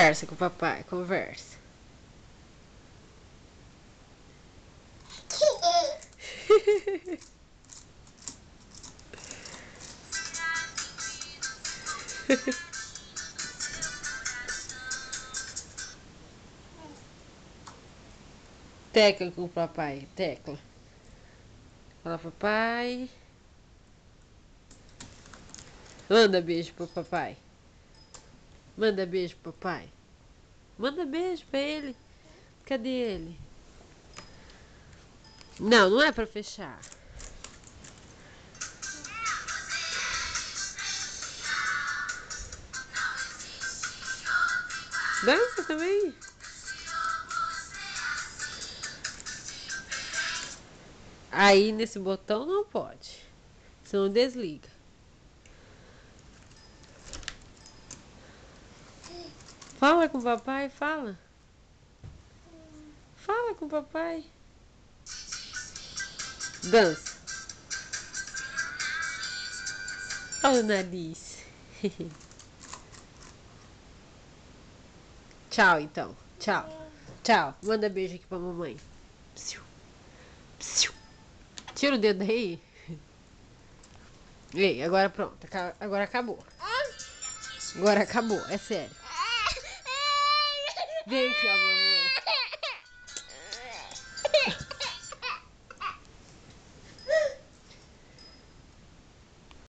Conversa com o papai, conversa. Tecla com o papai, tecla. Fala, papai. Manda beijo pro papai. Manda beijo pro papai. Manda beijo pra ele. Cadê ele? Não, não é pra fechar. Dança também. Aí nesse botão não pode. Senão desliga. Fala com o papai, fala. Fala com o papai. Dança. Olha o nariz. Tchau, então. Tchau. Tchau. Manda beijo aqui pra mamãe. Psiu. Psiu. Tira o dedo daí. Ei, agora pronto. Agora acabou. Agora acabou, é sério. Vem aqui, ó, mamãe.